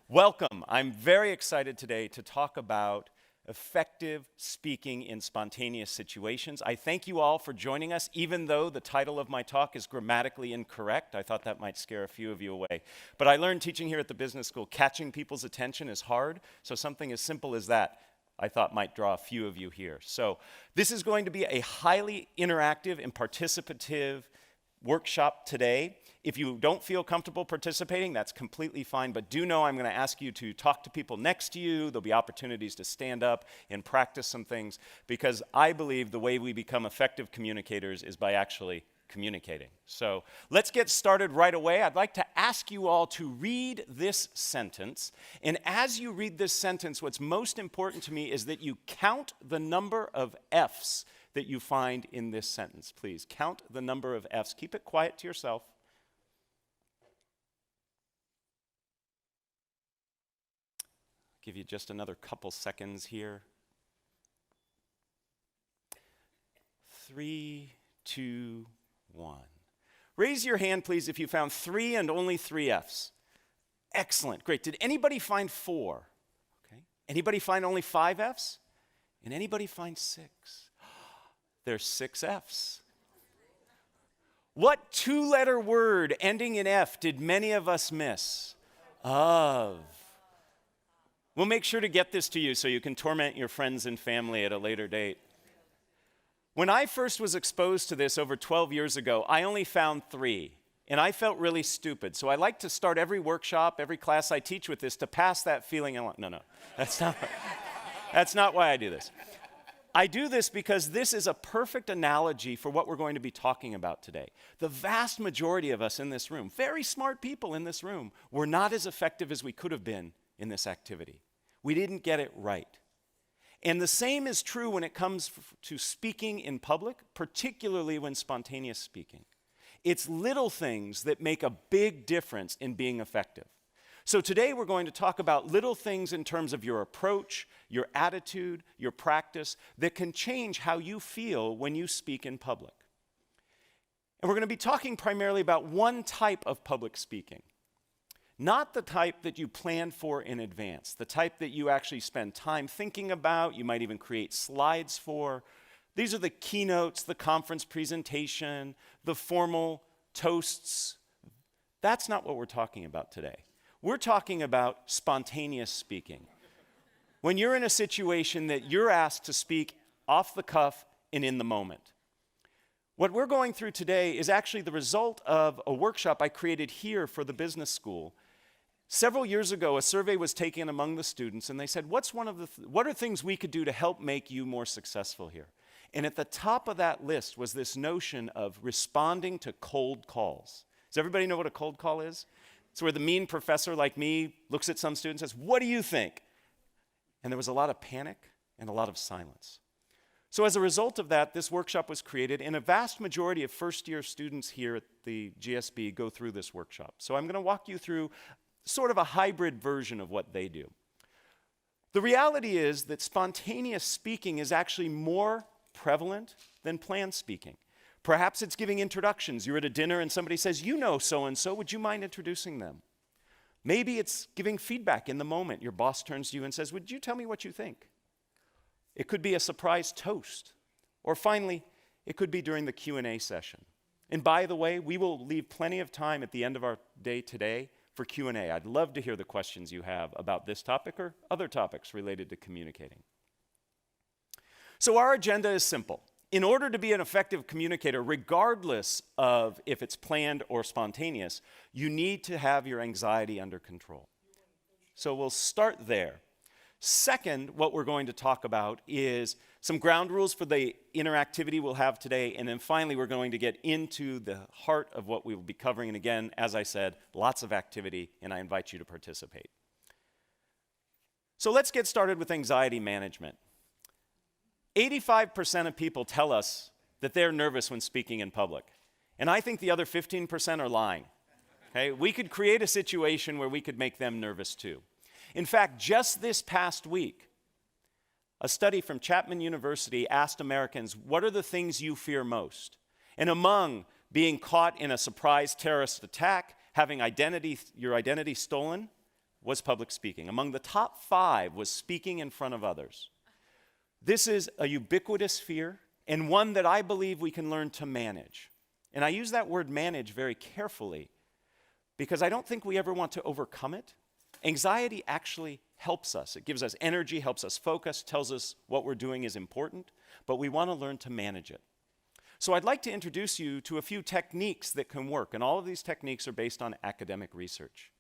Welcome. I'm very excited today to talk about effective speaking in spontaneous situations. I thank you all for joining us, even though the title of my talk is grammatically incorrect. I thought that might scare a few of you away. But I learned teaching here at the business school, catching people's attention is hard, so something as simple as that I thought might draw a few of you here. So this is going to be a highly interactive and participative workshop today. If you don't feel comfortable participating, that's completely fine, but do know I'm going to ask you to talk to people next to you. There'll be opportunities to stand up and practice some things, because I believe the way we become effective communicators is by actually communicating. So let's get started right away. I'd like to ask you all to read this sentence, and as you read this sentence, what's most important to me is that you count the number of F's that you find in this sentence. Please count the number of F's. Keep it quiet to yourself. Give you just another couple seconds here. 3, 2, 1. Raise your hand, please, if you found 3 and only 3 F's. Excellent, great. Did anybody find 4? Okay. Anybody find only 5 F's? And anybody find 6? There's 6 F's. What 2-letter word ending in F did many of us miss? Of. We'll make sure to get this to you so you can torment your friends and family at a later date. When I first was exposed to this over 12 years ago, I only found 3, and I felt really stupid. So I like to start every workshop, every class I teach with this to pass that feeling along. No, that's not why I do this. I do this because this is a perfect analogy for what we're going to be talking about today. The vast majority of us in this room, very smart people in this room, were not as effective as we could have been in this activity. We didn't get it right. And the same is true when it comes to speaking in public, particularly when spontaneous speaking. It's little things that make a big difference in being effective. So today we're going to talk about little things in terms of your approach, your attitude, your practice that can change how you feel when you speak in public. And we're going to be talking primarily about one type of public speaking. Not the type that you plan for in advance, the type that you actually spend time thinking about, you might even create slides for. These are the keynotes, the conference presentation, the formal toasts. That's not what we're talking about today. We're talking about spontaneous speaking. When you're in a situation that you're asked to speak off the cuff and in the moment. What we're going through today is actually the result of a workshop I created here for the business school. Several years ago, a survey was taken among the students, and they said, what are things we could do to help make you more successful here? And at the top of that list was this notion of responding to cold calls. Does everybody know what a cold call is? It's where the mean professor like me looks at some students and says, what do you think? And there was a lot of panic and a lot of silence. So as a result of that, this workshop was created, and a vast majority of first-year students here at the GSB go through this workshop. So I'm going to walk you through sort of a hybrid version of what they do. The reality is that spontaneous speaking is actually more prevalent than planned speaking. Perhaps it's giving introductions. You're at a dinner and somebody says, you know so-and-so, would you mind introducing them? Maybe it's giving feedback in the moment. Your boss turns to you and says, would you tell me what you think? It could be a surprise toast. Or finally, it could be during the Q&A session. And by the way, we will leave plenty of time at the end of our day today for Q&A. I'd love to hear the questions you have about this topic or other topics related to communicating. So our agenda is simple. In order to be an effective communicator, regardless of if it's planned or spontaneous, you need to have your anxiety under control. So we'll start there. Second, what we're going to talk about is some ground rules for the interactivity we'll have today, and then finally we're going to get into the heart of what we will be covering. And again, as I said, lots of activity, and I invite you to participate. So let's get started with anxiety management. 85% of people tell us that they're nervous when speaking in public, and I think the other 15% are lying. Okay? We could create a situation where we could make them nervous too. In fact, just this past week, a study from Chapman University asked Americans, what are the things you fear most? And among being caught in a surprise terrorist attack, having your identity stolen, was public speaking. Among the top 5 was speaking in front of others. This is a ubiquitous fear and one that I believe we can learn to manage. And I use that word manage very carefully because I don't think we ever want to overcome it. Anxiety actually helps us. It gives us energy, helps us focus, tells us what we're doing is important, but we want to learn to manage it. So I'd like to introduce you to a few techniques that can work, and all of these techniques are based on academic research.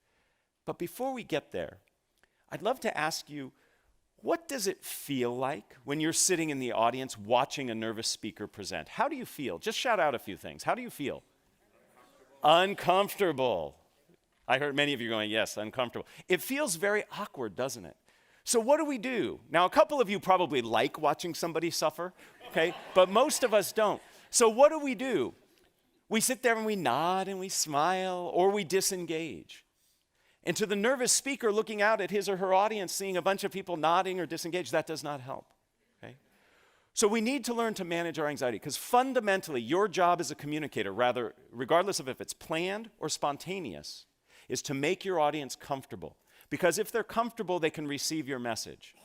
But before we get there, I'd love to ask you, what does it feel like when you're sitting in the audience watching a nervous speaker present? How do you feel? Just shout out a few things. How do you feel? Uncomfortable. I heard many of you going, yes, uncomfortable. It feels very awkward, doesn't it? So what do we do? Now, a couple of you probably like watching somebody suffer, okay? But most of us don't. So what do? We sit there and we nod and we smile, or we disengage. And to the nervous speaker looking out at his or her audience, seeing a bunch of people nodding or disengaged, that does not help, okay? So we need to learn to manage our anxiety, because fundamentally, your job as a communicator, regardless of if it's planned or spontaneous, is to make your audience comfortable. Because if they're comfortable, they can receive your message.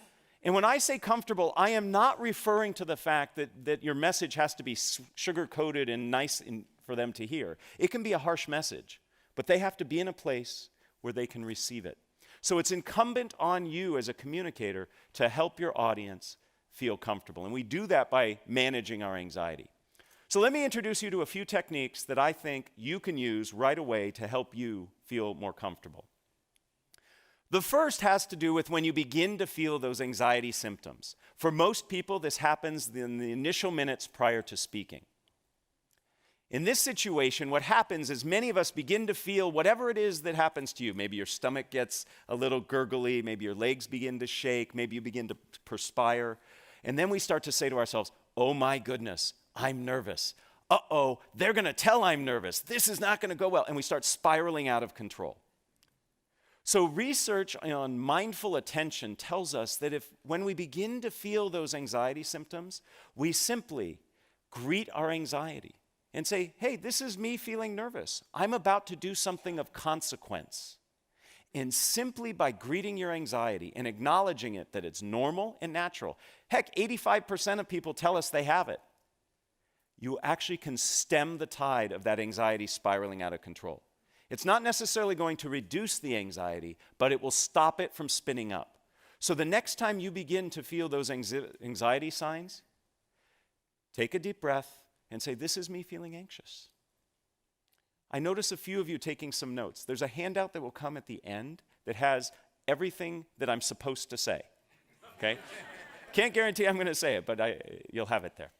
And when I say comfortable, I am not referring to the fact that your message has to be sugar-coated and nice for them to hear. It can be a harsh message, but they have to be in a place where they can receive it. So it's incumbent on you as a communicator to help your audience feel comfortable. And we do that by managing our anxiety. So let me introduce you to a few techniques that I think you can use right away to help you feel more comfortable. The first has to do with when you begin to feel those anxiety symptoms. For most people, this happens in the initial minutes prior to speaking. In this situation, what happens is many of us begin to feel whatever it is that happens to you. Maybe your stomach gets a little gurgly, maybe your legs begin to shake, maybe you begin to perspire. And then we start to say to ourselves, oh my goodness, I'm nervous. Uh-oh, they're going to tell I'm nervous. This is not going to go well. And we start spiraling out of control. So research on mindful attention tells us that when we begin to feel those anxiety symptoms, we simply greet our anxiety and say, hey, this is me feeling nervous. I'm about to do something of consequence. And simply by greeting your anxiety and acknowledging it, that it's normal and natural. Heck, 85% of people tell us they have it. You actually can stem the tide of that anxiety spiraling out of control. It's not necessarily going to reduce the anxiety, but it will stop it from spinning up. So the next time you begin to feel those anxiety signs, take a deep breath and say, this is me feeling anxious. I notice a few of you taking some notes. There's a handout that will come at the end that has everything that I'm supposed to say, okay? Can't guarantee I'm going to say it, but you'll have it there.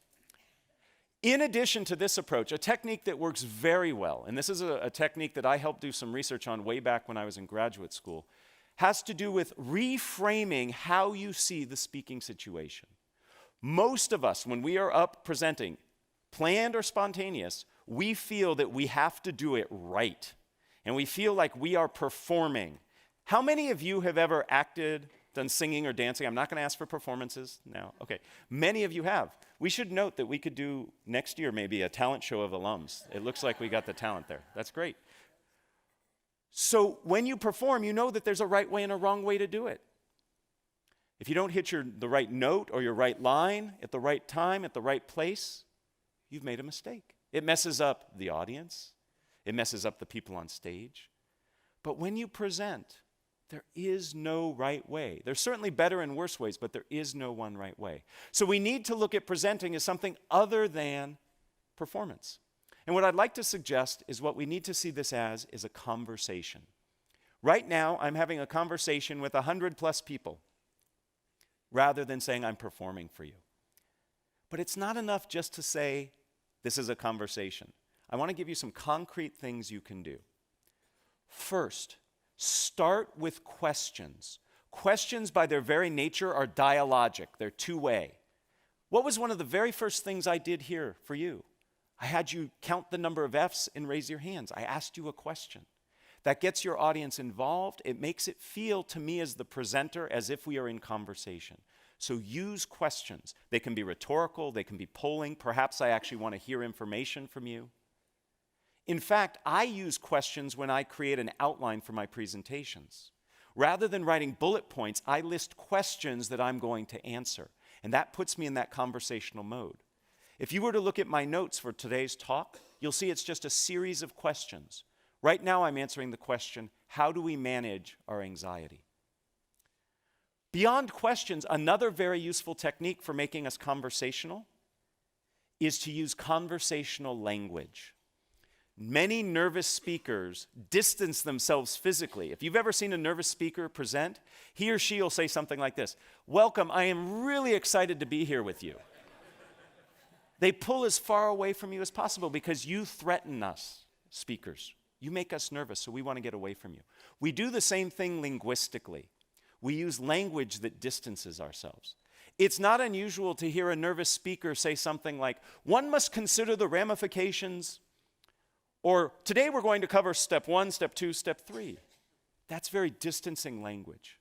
In addition to this approach, a technique that works very well, and this is a technique that I helped do some research on way back when I was in graduate school, has to do with reframing how you see the speaking situation. Most of us, when we are up presenting, planned or spontaneous, we feel that we have to do it right, and we feel like we are performing. How many of you have ever acted, done singing or dancing? I'm not going to ask for performances now. Okay, many of you have. We should note that we could do next year maybe a talent show of alums. It looks like we got the talent there. That's great. So when you perform, you know that there's a right way and a wrong way to do it. If you don't hit the right note or your right line at the right time, at the right place, you've made a mistake. It messes up the audience. It messes up the people on stage. But when you present, there is no right way. There's certainly better and worse ways, but there is no one right way. So we need to look at presenting as something other than performance. And what I'd like to suggest is what we need to see this as is a conversation. Right now, I'm having a conversation with 100+ people rather than saying I'm performing for you. But it's not enough just to say this is a conversation. I want to give you some concrete things you can do. First, start with questions. Questions by their very nature are dialogic. They're two-way. What was one of the very first things I did here for you? I had you count the number of F's and raise your hands. I asked you a question. That gets your audience involved. It makes it feel to me as the presenter as if we are in conversation. So use questions. They can be rhetorical. They can be polling. Perhaps I actually want to hear information from you. In fact, I use questions when I create an outline for my presentations. Rather than writing bullet points, I list questions that I'm going to answer, and that puts me in that conversational mode. If you were to look at my notes for today's talk, you'll see it's just a series of questions. Right now, I'm answering the question, how do we manage our anxiety? Beyond questions, another very useful technique for making us conversational is to use conversational language. Many nervous speakers distance themselves physically. If you've ever seen a nervous speaker present, he or she will say something like this, "Welcome, I am really excited to be here with you." They pull as far away from you as possible because you threaten us, speakers. You make us nervous, so we want to get away from you. We do the same thing linguistically. We use language that distances ourselves. It's not unusual to hear a nervous speaker say something like, "One must consider the ramifications," or "Today we're going to cover step 1, step 2, step 3. That's very distancing language.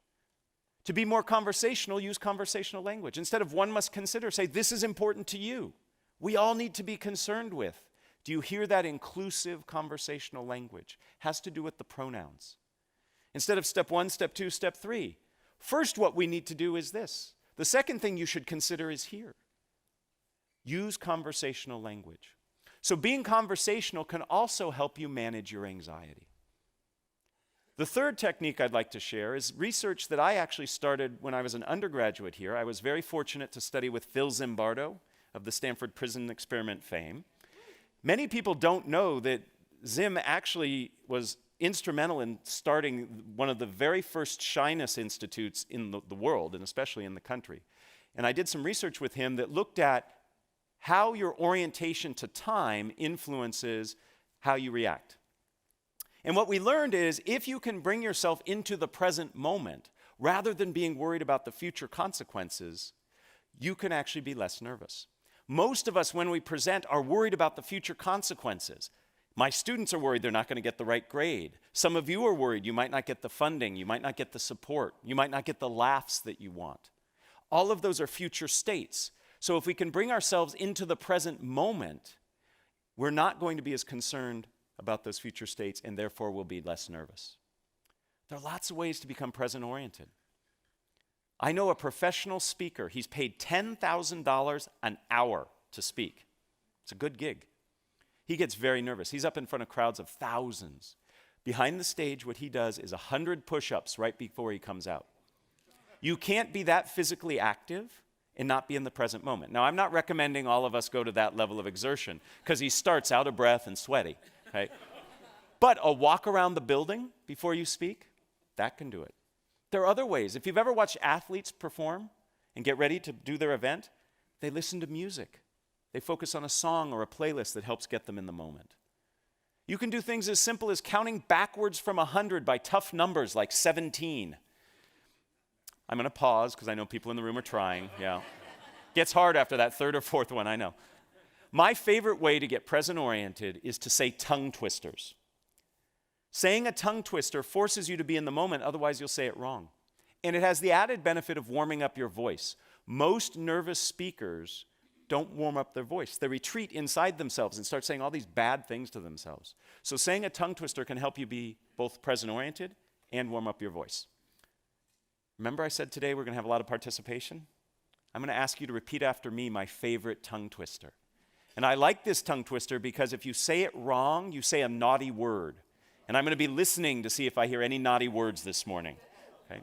To be more conversational, use conversational language. Instead of "one must consider," say, "This is important to you. We all need to be concerned with." Do you hear that inclusive conversational language? Has to do with the pronouns. Instead of step 1, step 2, step 3. First, what we need to do is this. The second thing you should consider is here. Use conversational language. So being conversational can also help you manage your anxiety. The third technique I'd like to share is research that I actually started when I was an undergraduate here. I was very fortunate to study with Phil Zimbardo of the Stanford Prison Experiment fame. Many people don't know that Zim actually was instrumental in starting one of the very first shyness institutes in the world, and especially in the country. And I did some research with him that looked at how your orientation to time influences how you react. And what we learned is if you can bring yourself into the present moment, rather than being worried about the future consequences, you can actually be less nervous. Most of us, when we present, are worried about the future consequences. My students are worried they're not going to get the right grade. Some of you are worried you might not get the funding, you might not get the support, you might not get the laughs that you want. All of those are future states. So if we can bring ourselves into the present moment, we're not going to be as concerned about those future states, and therefore we'll be less nervous. There are lots of ways to become present-oriented. I know a professional speaker. He's paid $10,000 an hour to speak. It's a good gig. He gets very nervous. He's up in front of crowds of thousands. Behind the stage, what he does is 100 push-ups right before he comes out. You can't be that physically active and not be in the present moment. Now, I'm not recommending all of us go to that level of exertion because he starts out of breath and sweaty. Right? But a walk around the building before you speak, that can do it. There are other ways. If you've ever watched athletes perform and get ready to do their event, they listen to music. They focus on a song or a playlist that helps get them in the moment. You can do things as simple as counting backwards from 100 by tough numbers like 17. I'm going to pause because I know people in the room are trying. Yeah. Gets hard after that third or fourth one, I know. My favorite way to get present-oriented is to say tongue twisters. Saying a tongue twister forces you to be in the moment, otherwise you'll say it wrong. And it has the added benefit of warming up your voice. Most nervous speakers don't warm up their voice. They retreat inside themselves and start saying all these bad things to themselves. So saying a tongue twister can help you be both present-oriented and warm up your voice. Remember I said today we're going to have a lot of participation? I'm going to ask you to repeat after me my favorite tongue twister. And I like this tongue twister because if you say it wrong, you say a naughty word. And I'm going to be listening to see if I hear any naughty words this morning. Okay?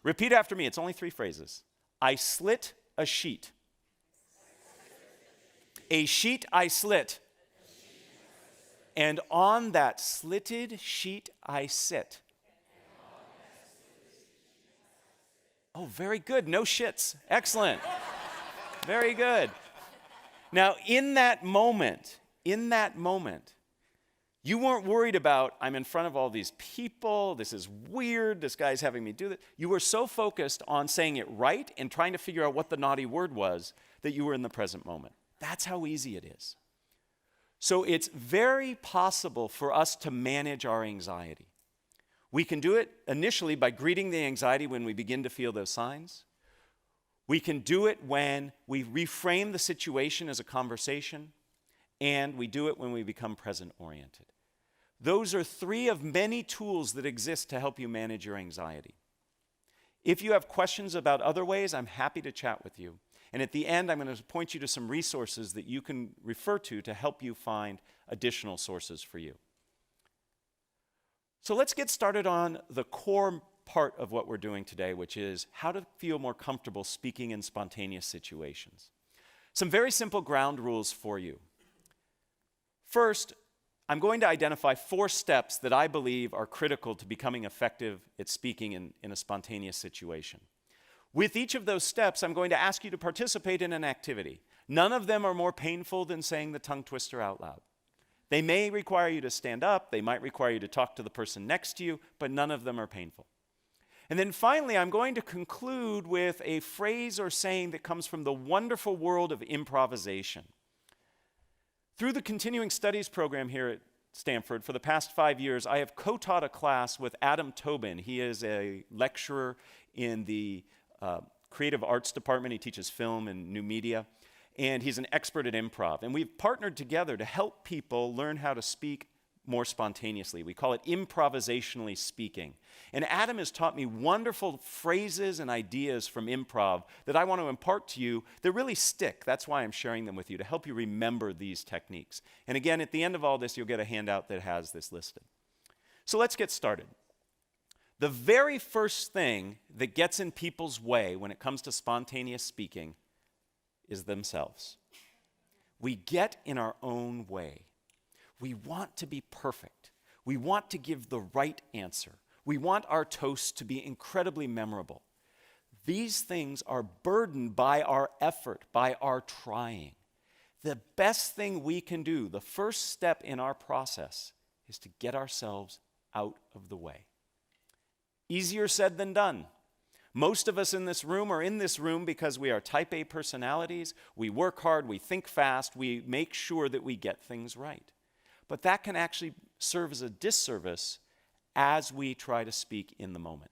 Repeat after me. It's only 3 phrases. I slit a sheet. A sheet I slit. And on that slitted sheet I sit. Oh, very good. No shits. Excellent. Very good. Now, in that moment, you weren't worried about, I'm in front of all these people, this is weird, this guy's having me do this. You were so focused on saying it right and trying to figure out what the naughty word was that you were in the present moment. That's how easy it is. So it's very possible for us to manage our anxiety. We can do it initially by greeting the anxiety when we begin to feel those signs. We can do it when we reframe the situation as a conversation. and we do it when we become present-oriented. Those are 3 of many tools that exist to help you manage your anxiety. If you have questions about other ways, I'm happy to chat with you. And at the end, I'm going to point you to some resources that you can refer to help you find additional sources for you. So let's get started on the core part of what we're doing today, which is how to feel more comfortable speaking in spontaneous situations. Some very simple ground rules for you. First, I'm going to identify 4 steps that I believe are critical to becoming effective at speaking in a spontaneous situation. With each of those steps, I'm going to ask you to participate in an activity. None of them are more painful than saying the tongue twister out loud. They may require you to stand up, they might require you to talk to the person next to you, but none of them are painful. And then finally, I'm going to conclude with a phrase or saying that comes from the wonderful world of improvisation. Through the continuing studies program here at Stanford, for the past 5 years, I have co-taught a class with Adam Tobin. He is a lecturer in the creative arts department. He teaches film and new media, and he's an expert at improv. And we've partnered together to help people learn how to speak more spontaneously. We call it improvisationally speaking. And Adam has taught me wonderful phrases and ideas from improv that I want to impart to you that really stick. That's why I'm sharing them with you, to help you remember these techniques. And again, at the end of all this, you'll get a handout that has this listed. So let's get started. The very first thing that gets in people's way when it comes to spontaneous speaking is themselves. We get in our own way. We want to be perfect. We want to give the right answer. We want our toast to be incredibly memorable. These things are burdened by our effort, by our trying. The best thing we can do, the first step in our process, is to get ourselves out of the way. Easier said than done. Most of us in this room are in this room because we are type A personalities. We work hard, we think fast, we make sure that we get things right. But that can actually serve as a disservice as we try to speak in the moment.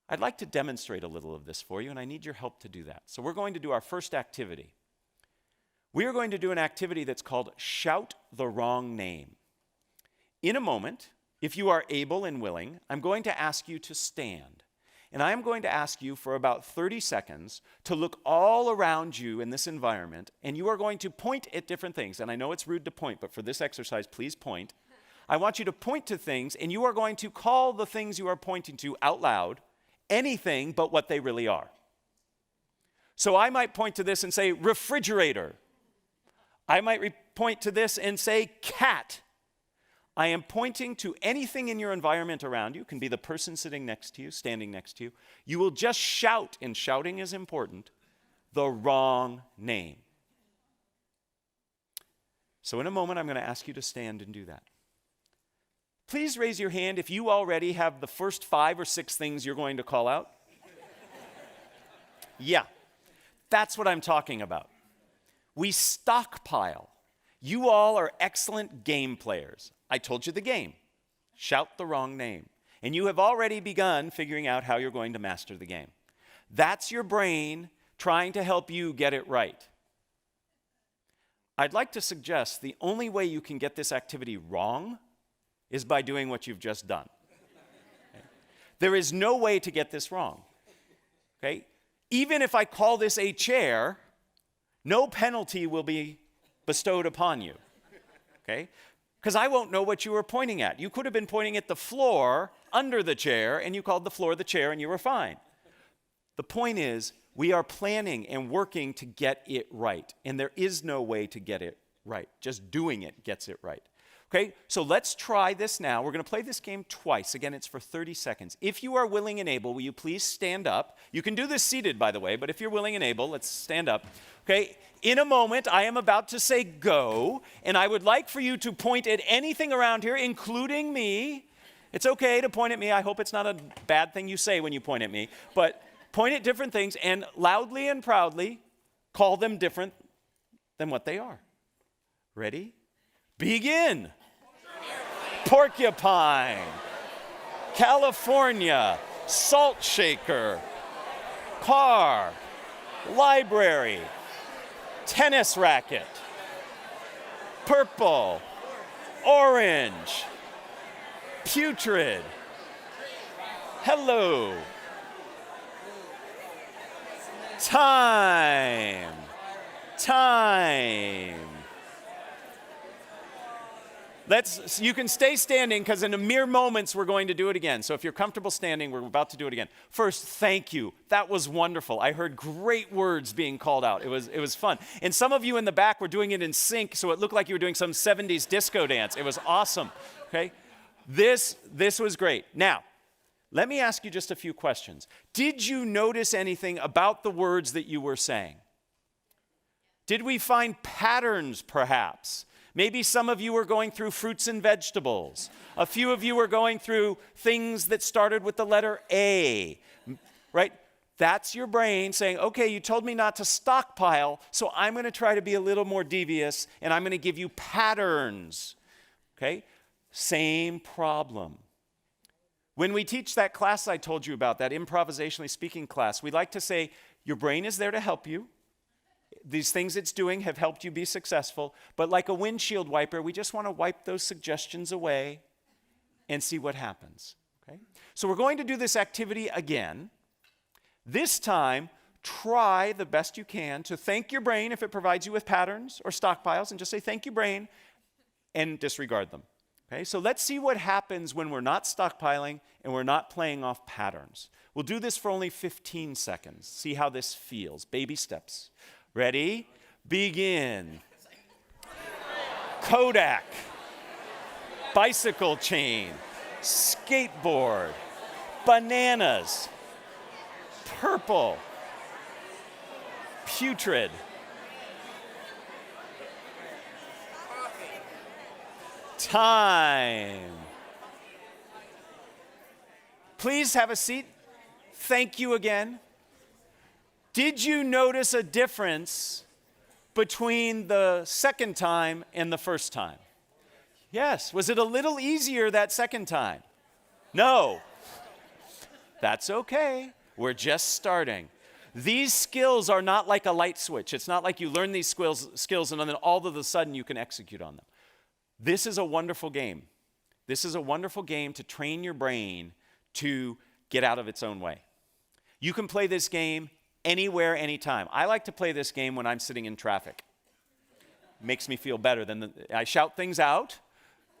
I'd like to demonstrate a little of this for you, and I need your help to do that. So we're going to do our first activity. We are going to do an activity that's called Shout the Wrong Name. In a moment, if you are able and willing, I'm going to ask you to stand. And I am going to ask you for about 30 seconds to look all around you in this environment, and you are going to point at different things. And I know it's rude to point, but for this exercise, please point. I want you to point to things, and you are going to call the things you are pointing to out loud anything but what they really are. So I might point to this and say refrigerator. I might point to this and say cat. I am pointing to anything in your environment around you. It can be the person sitting next to you, standing next to you. You will just shout, and shouting is important, the wrong name. So in a moment, I'm going to ask you to stand and do that. Please raise your hand if you already have the first 5 or 6 things you're going to call out. Yeah, that's what I'm talking about. We stockpile. You all are excellent game players. I told you the game. Shout the wrong name. And you have already begun figuring out how you're going to master the game. That's your brain trying to help you get it right. I'd like to suggest the only way you can get this activity wrong is by doing what you've just done. Okay? There is no way to get this wrong. Okay? Even if I call this a chair, no penalty will be bestowed upon you. Okay? Because I won't know what you were pointing at. You could have been pointing at the floor under the chair, and you called the floor the chair, and you were fine. The point is, we are planning and working to get it right, and there is no way to get it right. Just doing it gets it right. Okay, so let's try this now. We're going to play this game twice. Again, it's for 30 seconds. If you are willing and able, will you please stand up? You can do this seated, by the way, but if you're willing and able, let's stand up. Okay, in a moment, I am about to say go, and I would like for you to point at anything around here, including me. It's okay to point at me. I hope it's not a bad thing you say when you point at me, but point at different things and loudly and proudly call them different than what they are. Ready? Begin. Porcupine, California, salt shaker, car, library, tennis racket, purple, orange, putrid. Hello. Time. You can stay standing because in a mere moments we're going to do it again. So if you're comfortable standing, we're about to do it again. First, thank you. That was wonderful. I heard great words being called out. It was fun. And some of you in the back were doing it in sync, so it looked like you were doing some 70s disco dance. It was awesome. Okay? This was great. Now, let me ask you just a few questions. Did you notice anything about the words that you were saying? Did we find patterns, perhaps? Maybe some of you were going through fruits and vegetables. A few of you were going through things that started with the letter A, right? That's your brain saying, okay, you told me not to stockpile, so I'm going to try to be a little more devious, and I'm going to give you patterns, okay? Same problem. When we teach that class I told you about, that improvisationally speaking class, we like to say, your brain is there to help you. These things it's doing have helped you be successful, but like a windshield wiper, we just want to wipe those suggestions away and see what happens, okay? So we're going to do this activity again. This time, try the best you can to thank your brain if it provides you with patterns or stockpiles, and just say, thank you, brain, and disregard them, okay? So let's see what happens when we're not stockpiling and we're not playing off patterns. We'll do this for only 15 seconds. See how this feels. Baby steps. Ready? Begin. Kodak. Bicycle chain. Skateboard. Bananas. Purple. Putrid. Time. Please have a seat. Thank you again. Did you notice a difference between the second time and the first time? Yes. Was it a little easier that second time? No. That's okay. We're just starting. These skills are not like a light switch. It's not like you learn these skills and then all of a sudden you can execute on them. This is a wonderful game. This is a wonderful game to train your brain to get out of its own way. You can play this game anywhere, anytime. I like to play this game when I'm sitting in traffic. Makes me feel better. I shout things out.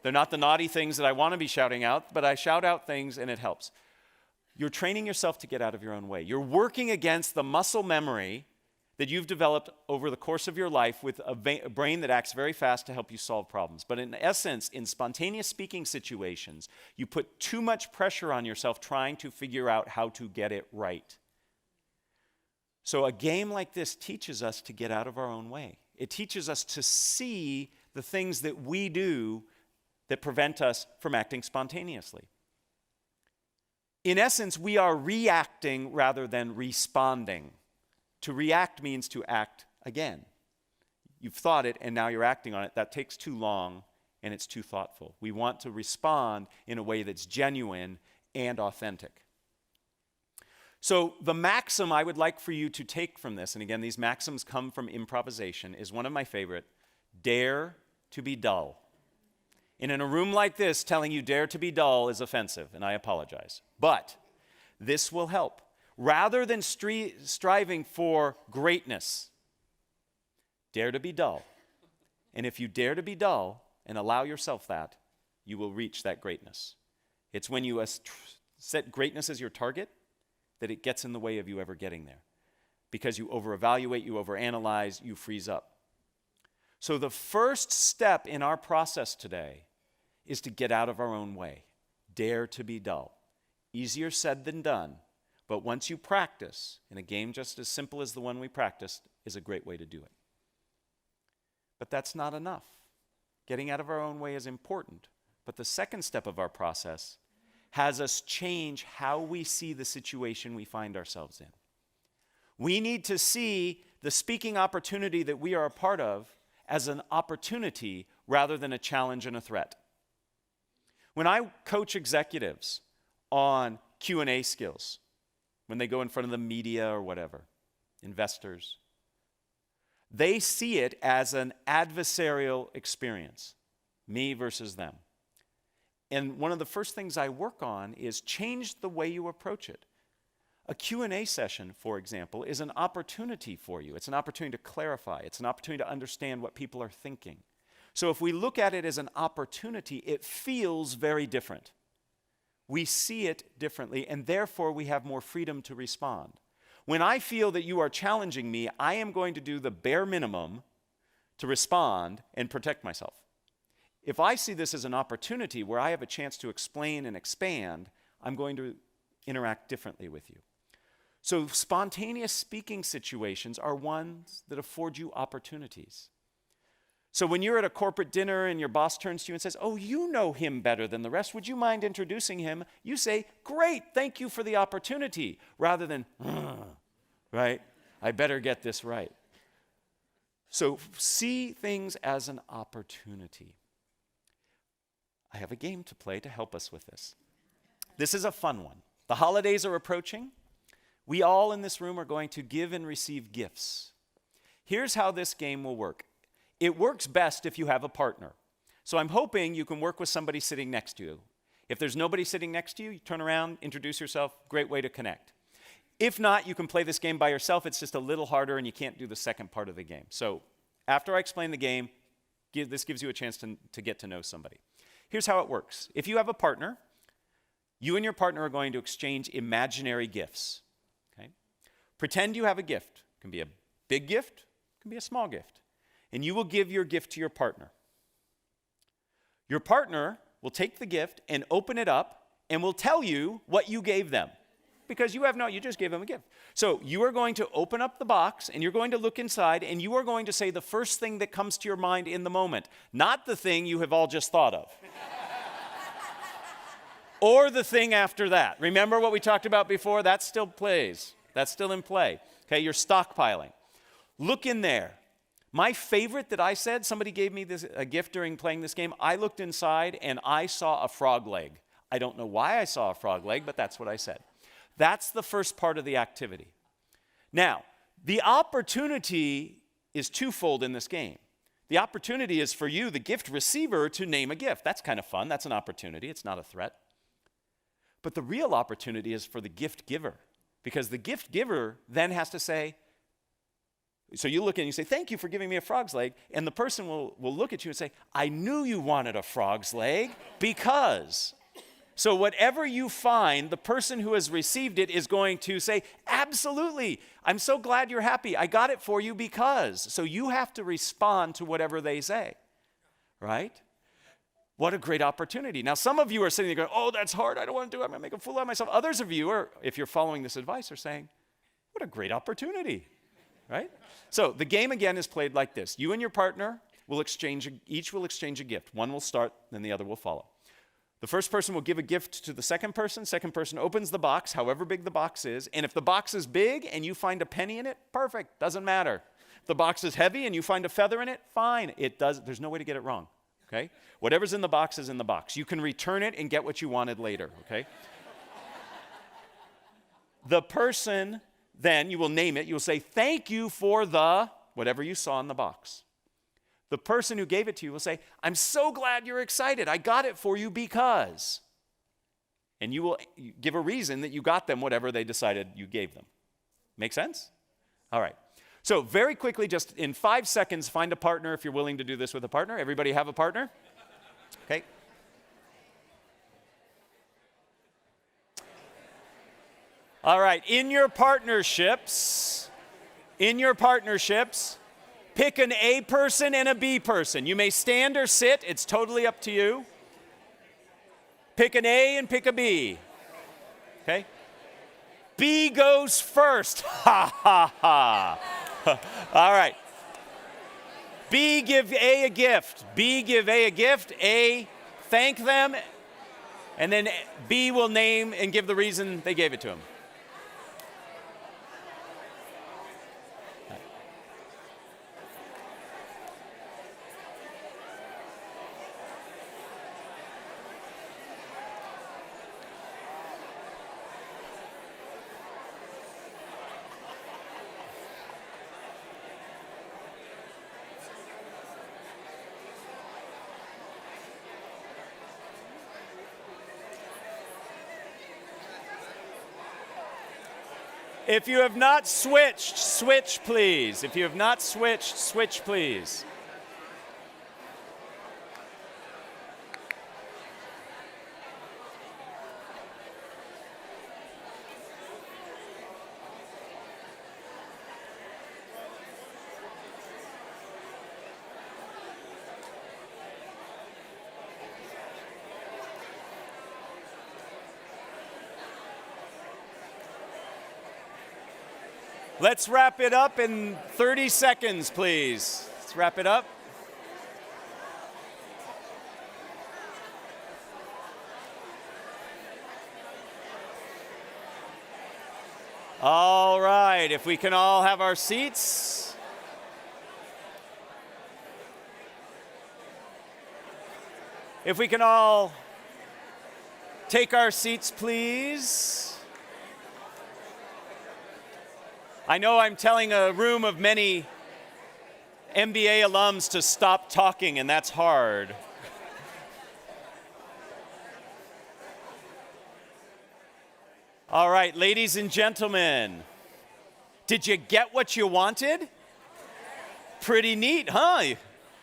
They're not the naughty things that I want to be shouting out, but I shout out things and it helps. You're training yourself to get out of your own way. You're working against the muscle memory that you've developed over the course of your life with a brain that acts very fast to help you solve problems. But in essence, in spontaneous speaking situations, you put too much pressure on yourself trying to figure out how to get it right. So a game like this teaches us to get out of our own way. It teaches us to see the things that we do that prevent us from acting spontaneously. In essence, we are reacting rather than responding. To react means to act again. You've thought it and now you're acting on it. That takes too long and it's too thoughtful. We want to respond in a way that's genuine and authentic. So the maxim I would like for you to take from this, and again, these maxims come from improvisation, is one of my favorite: dare to be dull. And in a room like this, telling you dare to be dull is offensive, and I apologize. But this will help. Rather than striving for greatness, dare to be dull. And if you dare to be dull and allow yourself that, you will reach that greatness. It's when you set greatness as your target that it gets in the way of you ever getting there. Because you over-evaluate, you over-analyze, you freeze up. So the first step in our process today is to get out of our own way. Dare to be dull. Easier said than done, but once you practice, in a game just as simple as the one we practiced, is a great way to do it. But that's not enough. Getting out of our own way is important, but the second step of our process has us change how we see the situation we find ourselves in. We need to see the speaking opportunity that we are a part of as an opportunity rather than a challenge and a threat. When I coach executives on Q&A skills, when they go in front of the media or whatever, investors, They see it as an adversarial experience, me versus them. And one of the first things I work on is change the way you approach it. A Q&A session, for example, is an opportunity for you. It's an opportunity to clarify. It's an opportunity to understand what people are thinking. So if we look at it as an opportunity, it feels very different. We see it differently, and therefore we have more freedom to respond. When I feel that you are challenging me, I am going to do the bare minimum to respond and protect myself. If I see this as an opportunity where I have a chance to explain and expand, I'm going to interact differently with you. So spontaneous speaking situations are ones that afford you opportunities. So when you're at a corporate dinner and your boss turns to you and says, "Oh, you know him better than the rest. Would you mind introducing him?" You say, "Great, thank you for the opportunity," rather than, right? I better get this right. So see things as an opportunity. I have a game to play to help us with this. This is a fun one. The holidays are approaching. We all in this room are going to give and receive gifts. Here's how this game will work. It works best if you have a partner. So I'm hoping you can work with somebody sitting next to you. If there's nobody sitting next to you, you turn around, introduce yourself, great way to connect. If not, you can play this game by yourself. It's just a little harder and you can't do the second part of the game. So after I explain the game, this gives you a chance to get to know somebody. Here's how it works. If you have a partner, you and your partner are going to exchange imaginary gifts. Okay? Pretend you have a gift. It can be a big gift, it can be a small gift. And you will give your gift to your partner. Your partner will take the gift and open it up and will tell you what you gave them. Because you just gave them a gift. So you are going to open up the box and you're going to look inside and you are going to say the first thing that comes to your mind in the moment, not the thing you have all just thought of. Or the thing after that. Remember what we talked about before? That still plays. That's still in play. Okay, you're stockpiling. Look in there. My favorite that I said, somebody gave me a gift during playing this game. I looked inside and I saw a frog leg. I don't know why I saw a frog leg, but that's what I said. That's the first part of the activity. Now, the opportunity is twofold in this game. The opportunity is for you, the gift receiver, to name a gift. That's kind of fun. That's an opportunity. It's not a threat. But the real opportunity is for the gift giver, because the gift giver then has to say, so you look and you say, "Thank you for giving me a frog's leg," and the person will look at you and say, "I knew you wanted a frog's leg because..." So whatever you find, the person who has received it is going to say, "Absolutely, I'm so glad you're happy. I got it for you because..." So you have to respond to whatever they say, right? What a great opportunity. Now, some of you are sitting there going, "Oh, that's hard. I don't want to do it. I'm going to make a fool out of myself." Others of you are, if you're following this advice, are saying, "What a great opportunity," right? So the game again is played like this. You and your partner will each will exchange a gift. One will start, then the other will follow. The first person will give a gift to the second person opens the box, however big the box is, and if the box is big and you find a penny in it, perfect, doesn't matter. If the box is heavy and you find a feather in it, fine. There's no way to get it wrong, okay? Whatever's in the box is in the box. You can return it and get what you wanted later, okay? The person, then, you will name it, you'll say, "Thank you for the," whatever you saw in the box. The person who gave it to you will say, "I'm so glad you're excited. I got it for you because..." And you will give a reason that you got them whatever they decided you gave them. Make sense? All right. So very quickly, just in 5 seconds, find a partner if you're willing to do this with a partner. Everybody have a partner? Okay. All right. In your partnerships, pick an A person and a B person. You may stand or sit. It's totally up to you. Pick an A and pick a B. Okay? B goes first. Ha, ha, ha. All right. B, give A a gift. B, give A a gift. A, thank them. And then B will name and give the reason they gave it to him. If you have not switched, switch, please. If you have not switched, switch, please. Let's wrap it up in 30 seconds, please. Let's wrap it up. All right, if we can all have our seats. If we can all take our seats, please. I know I'm telling a room of many MBA alums to stop talking, and that's hard. All right, ladies and gentlemen, did you get what you wanted? Pretty neat, huh?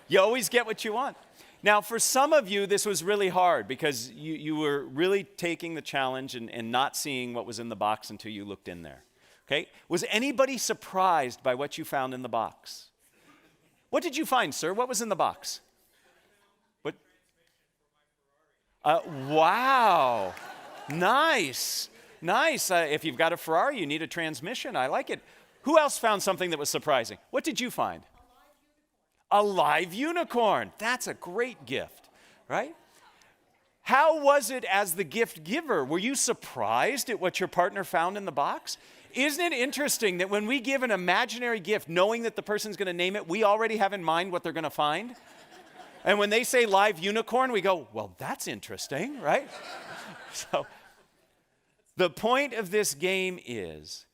You always get what you want. Now, for some of you, this was really hard because you were really taking the challenge and not seeing what was in the box until you looked in there. Okay? Was anybody surprised by what you found in the box? What did you find, sir? What was in the box? What? Wow. Nice. Nice. If you've got a Ferrari, you need a transmission. I like it. Who else found something that was surprising? What did you find? A live unicorn. That's a great gift, right? How was it as the gift giver? Were you surprised at what your partner found in the box? Isn't it interesting that when we give an imaginary gift, knowing that the person's going to name it, we already have in mind what they're going to find? And when they say live unicorn, we go, well, that's interesting, right? So the point of this game is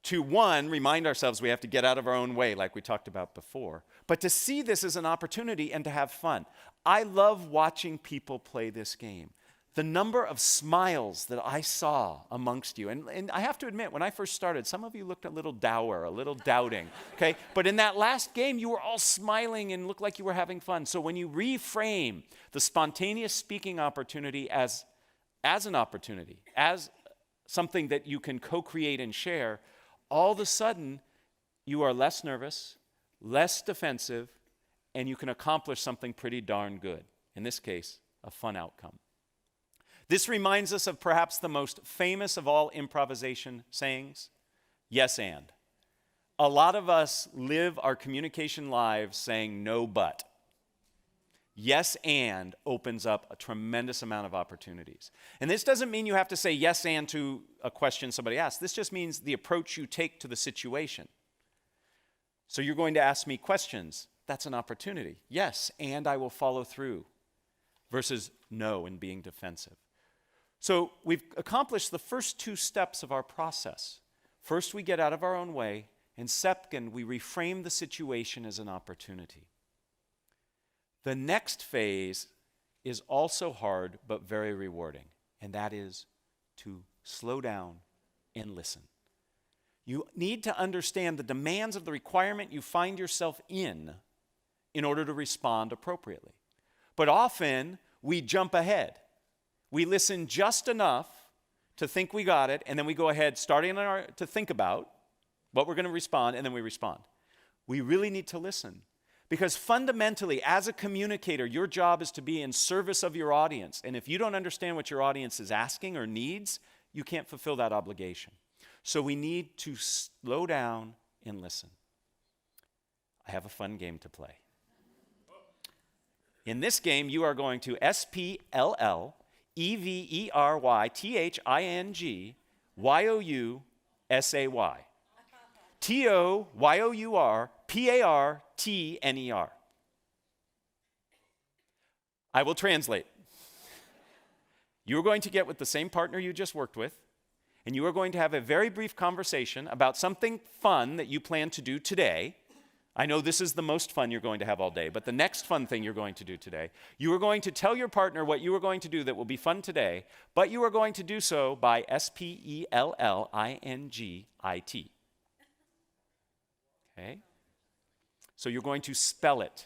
to, one, remind ourselves we have to get out of our own way, like we talked about before, but to see this as an opportunity and to have fun. I love watching people play this game. The number of smiles that I saw amongst you, and I have to admit, when I first started, some of you looked a little dour, a little doubting, okay? But in that last game, you were all smiling and looked like you were having fun. So when you reframe the spontaneous speaking opportunity as an opportunity, as something that you can co-create and share, all of a sudden, you are less nervous, less defensive, and you can accomplish something pretty darn good. In this case, a fun outcome. This reminds us of perhaps the most famous of all improvisation sayings, yes and. A lot of us live our communication lives saying no but. Yes and opens up a tremendous amount of opportunities. And this doesn't mean you have to say yes and to a question somebody asks. This just means the approach you take to the situation. So you're going to ask me questions. That's an opportunity. Yes, and I will follow through. Versus no and being defensive. So we've accomplished the first two steps of our process. First, we get out of our own way, and second, we reframe the situation as an opportunity. The next phase is also hard but very rewarding, and that is to slow down and listen. You need to understand the demands of the requirement you find yourself in order to respond appropriately. But often, we jump ahead. We listen just enough to think we got it, and then we go ahead, starting to think about what we're going to respond, and then we respond. We really need to listen. Because fundamentally, as a communicator, your job is to be in service of your audience. And if you don't understand what your audience is asking or needs, you can't fulfill that obligation. So we need to slow down and listen. I have a fun game to play. In this game, you are going to SPLLEVERYTHINGYOUSAY. TOYOURPARTNER. I will translate. You are going to get with the same partner you just worked with, and you are going to have a very brief conversation about something fun that you plan to do today, I know this is the most fun you're going to have all day, but the next fun thing you're going to do today, you are going to tell your partner what you are going to do that will be fun today, but you are going to do so by spellingit. Okay? So you're going to spell it.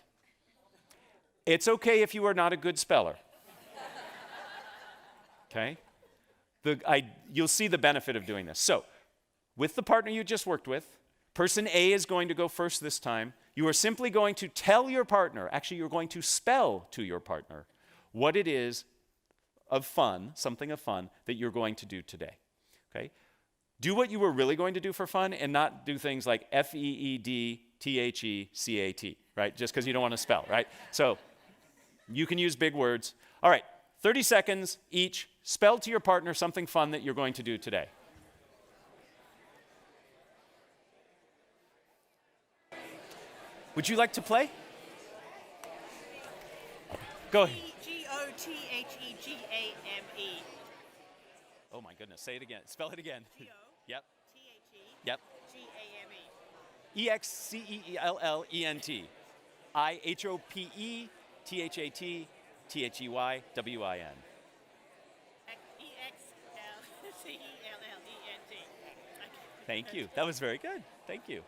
It's okay if you are not a good speller. Okay? You'll see the benefit of doing this. So, with the partner you just worked with, person A is going to go first this time. You are simply going to tell your partner, actually you're going to spell to your partner what it is of fun, something of fun, that you're going to do today. Okay? Do what you were really going to do for fun and not do things like FEEDTHECAT, right? Just because you don't want to spell, right? So you can use big words. All right, 30 seconds each. Spell to your partner something fun that you're going to do today. Would you like to play? Go ahead. Gothegame. Oh my goodness, say it again. Spell it again. Yep. Yep. EXCELLENT. IHOPETHAT THEYWIN. Thank you. That was very good. Thank you.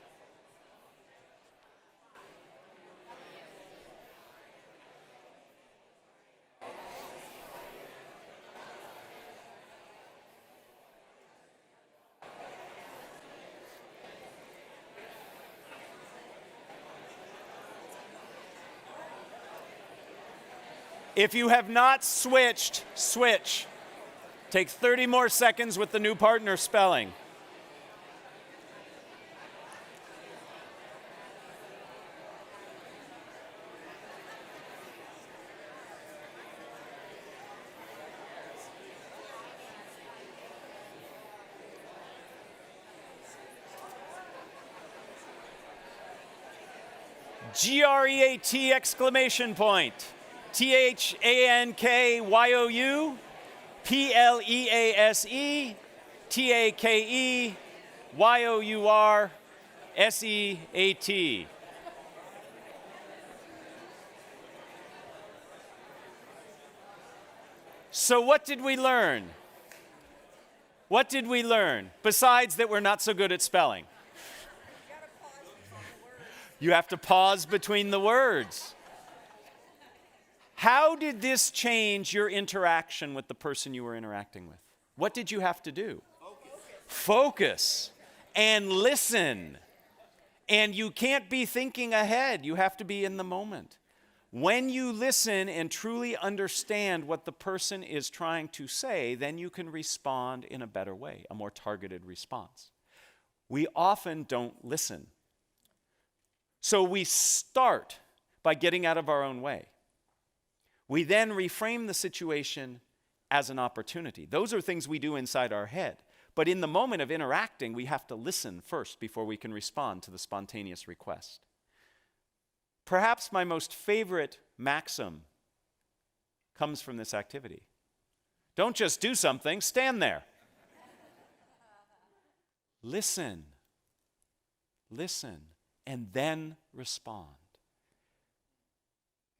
If you have not switched, switch. Take 30 more seconds with the new partner spelling. GREAT exclamation point. THANKYOU PLEASE TAKEYOURSEAT. So what did we learn? What did we learn? Besides that we're not so good at spelling. You have to pause between the words. How did this change your interaction with the person you were interacting with? What did you have to do? Focus and listen. And you can't be thinking ahead. You have to be in the moment. When you listen and truly understand what the person is trying to say, then you can respond in a better way, a more targeted response. We often don't listen. So we start by getting out of our own way. We then reframe the situation as an opportunity. Those are things we do inside our head. But in the moment of interacting, we have to listen first before we can respond to the spontaneous request. Perhaps my most favorite maxim comes from this activity. Don't just do something, stand there. Listen, and then respond.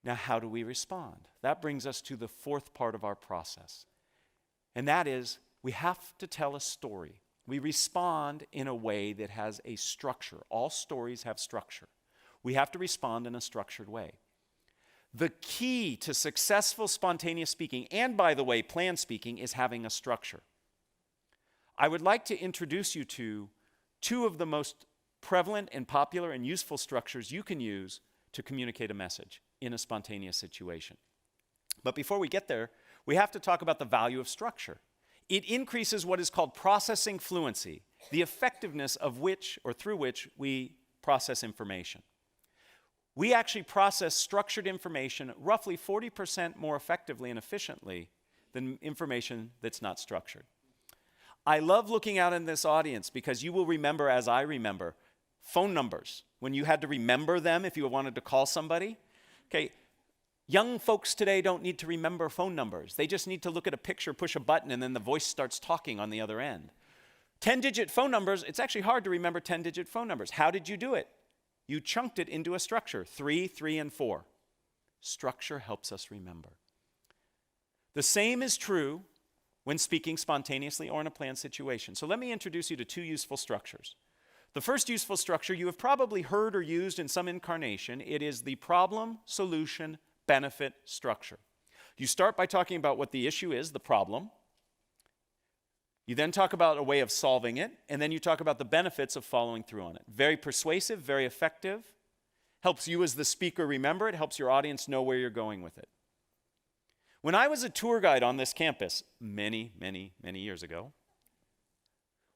Now, how do we respond? That brings us to the fourth part of our process. And that is, we have to tell a story. We respond in a way that has a structure. All stories have structure. We have to respond in a structured way. The key to successful spontaneous speaking, and by the way, planned speaking, is having a structure. I would like to introduce you to two of the most prevalent and popular and useful structures you can use to communicate a message in a spontaneous situation. But before we get there, we have to talk about the value of structure. It increases what is called processing fluency, the effectiveness of which or through which we process information. We actually process structured information roughly 40% more effectively and efficiently than information that's not structured. I love looking out in this audience because you will remember, as I remember, phone numbers. When you had to remember them if you wanted to call somebody. Okay, young folks today don't need to remember phone numbers. They just need to look at a picture, push a button, and then the voice starts talking on the other end. 10-digit phone numbers, it's actually hard to remember 10-digit phone numbers. How did you do it? You chunked it into a structure, 3, 3, and 4. Structure helps us remember. The same is true when speaking spontaneously or in a planned situation. So let me introduce you to 2 useful structures. The first useful structure you have probably heard or used in some incarnation. It is the problem, solution, benefit structure. You start by talking about what the issue is, the problem. You then talk about a way of solving it, and then you talk about the benefits of following through on it. Very persuasive, very effective. Helps you as the speaker remember it, helps your audience know where you're going with it. When I was a tour guide on this campus many, many, many years ago,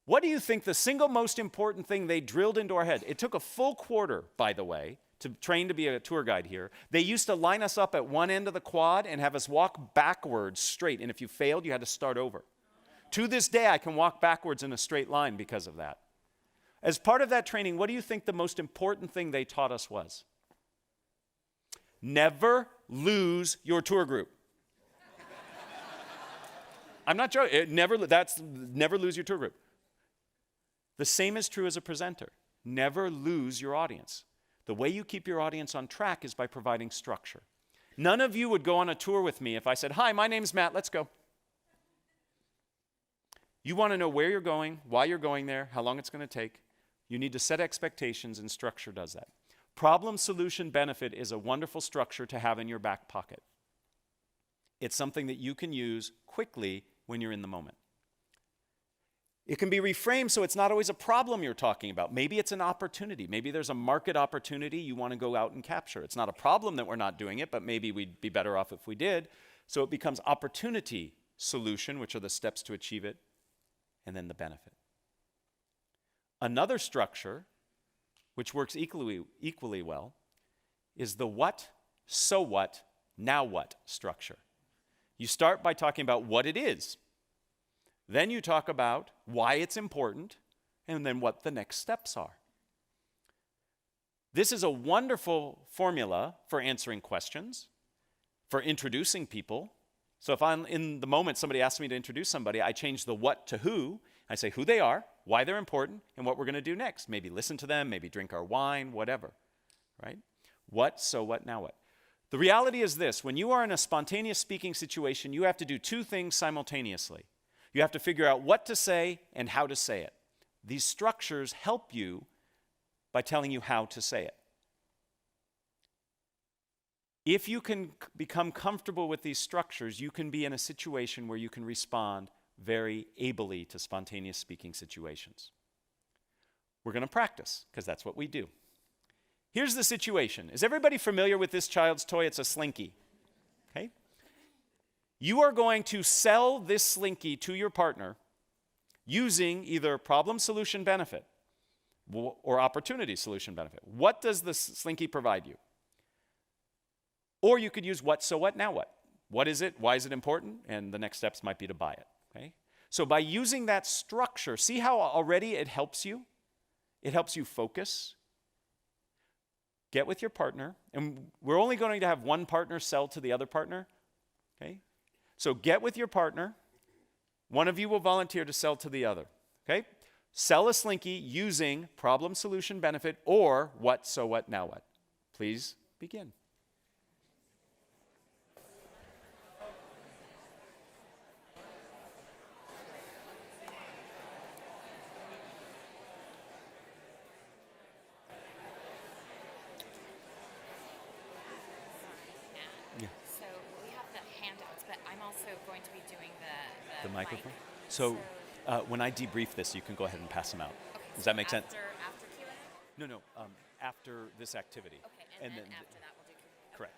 what do you think the single most important thing they drilled into our head? It took a full quarter, by the way, to train to be a tour guide here. They used to line us up at one end of the quad and have us walk backwards straight, and if you failed, you had to start over. To this day, I can walk backwards in a straight line because of that. As part of that training, what do you think the most important thing they taught us was? Never lose your tour group. I'm not joking. Never lose your tour group. The same is true as a presenter. Never lose your audience. The way you keep your audience on track is by providing structure. None of you would go on a tour with me if I said, "Hi, my name's Matt, let's go." You want to know where you're going, why you're going there, how long it's going to take. You need to set expectations, and structure does that. Problem, solution, benefit is a wonderful structure to have in your back pocket. It's something that you can use quickly when you're in the moment. It can be reframed so it's not always a problem you're talking about. Maybe it's an opportunity. Maybe there's a market opportunity you want to go out and capture. It's not a problem that we're not doing it, but maybe we'd be better off if we did. So it becomes opportunity, solution, which are the steps to achieve it, and then the benefit. Another structure, which works equally well, is the what, so what, now what structure. You start by talking about what it is. Then you talk about why it's important, and then what the next steps are. This is a wonderful formula for answering questions, for introducing people. So if I'm in the moment somebody asks me to introduce somebody, I change the what to who. I say who they are, why they're important, and what we're going to do next. Maybe listen to them, maybe drink our wine, whatever, right? What, so what, now what? The reality is this: when you are in a spontaneous speaking situation, you have to do 2 things simultaneously. You have to figure out what to say and how to say it. These structures help you by telling you how to say it. If you can become comfortable with these structures, you can be in a situation where you can respond very ably to spontaneous speaking situations. We're going to practice, because that's what we do. Here's the situation. Is everybody familiar with this child's toy? It's a Slinky. Okay? You are going to sell this Slinky to your partner using either problem, solution, benefit, or opportunity, solution, benefit. What does the Slinky provide you? Or you could use what, so what, now what? What is it? Why is it important? And the next steps might be to buy it. Okay? So by using that structure, see how already it helps you? It helps you focus. Get with your partner. And we're only going to have one partner sell to the other partner. Okay? So get with your partner. One of you will volunteer to sell to the other. Okay? Sell a Slinky using problem, solution, benefit, or what, so what, now what. Please begin. The microphone? So when I debrief this, you can go ahead and pass them out. Okay, Does that make sense? After Q&A? No, after this activity. Okay, and then after that we'll do Q&A. Correct.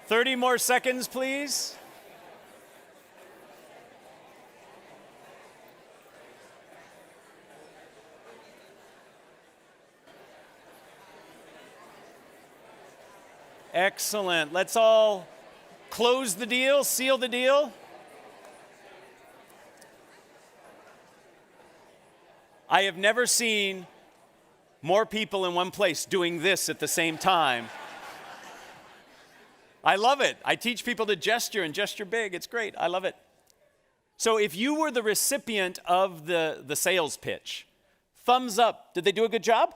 30 more seconds, please. Excellent. Let's all close the deal, seal the deal. I have never seen more people in one place doing this at the same time. I love it. I teach people to gesture and gesture big. It's great. I love it. So if you were the recipient of the sales pitch, thumbs up. Did they do a good job?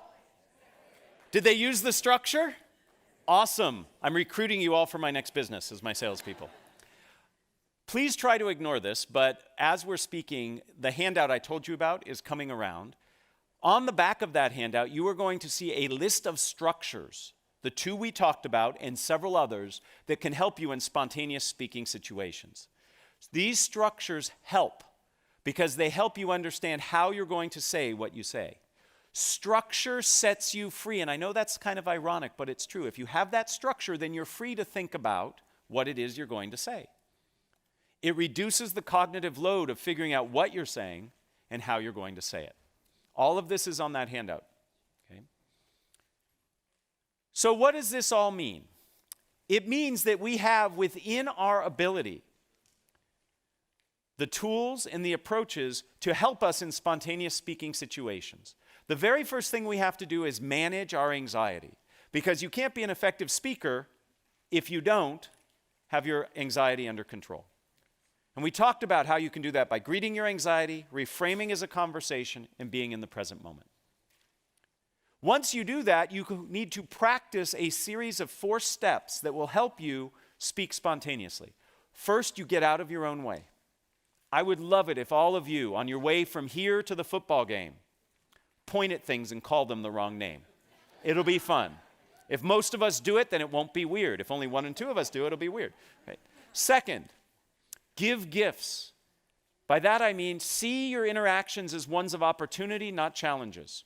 Did they use the structure? Awesome. I'm recruiting you all for my next business as my salespeople. Please try to ignore this, but as we're speaking, the handout I told you about is coming around. On the back of that handout, you are going to see a list of structures, the two we talked about and several others, that can help you in spontaneous speaking situations. These structures help because they help you understand how you're going to say what you say. Structure sets you free, and I know that's kind of ironic, but it's true. If you have that structure, then you're free to think about what it is you're going to say. It reduces the cognitive load of figuring out what you're saying and how you're going to say it. All of this is on that handout. Okay? So what does this all mean? It means that we have within our ability the tools and the approaches to help us in spontaneous speaking situations. The very first thing we have to do is manage our anxiety, because you can't be an effective speaker if you don't have your anxiety under control. And we talked about how you can do that by greeting your anxiety, reframing as a conversation, and being in the present moment. Once you do that, you need to practice a series of 4 steps that will help you speak spontaneously. First, you get out of your own way. I would love it if all of you, on your way from here to the football game, point at things and call them the wrong name. It'll be fun. If most of us do it, then it won't be weird. If only 1 and 2 of us do it, it'll be weird. Right? Second, give gifts. By that I mean see your interactions as ones of opportunity, not challenges.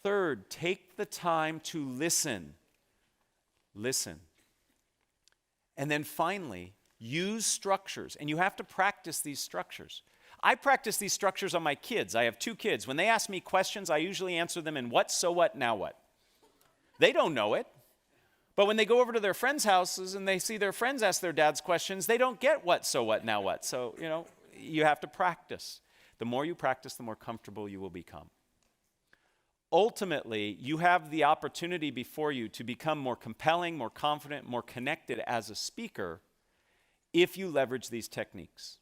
Third, take the time to listen. Listen. And then finally, use structures. And you have to practice these structures. I practice these structures on my kids. I have 2 kids. When they ask me questions, I usually answer them in what, so what, now what. They don't know it. But when they go over to their friends' houses and they see their friends ask their dads questions, they don't get what, so what, now what. So, you have to practice. The more you practice, the more comfortable you will become. Ultimately, you have the opportunity before you to become more compelling, more confident, more connected as a speaker if you leverage these techniques.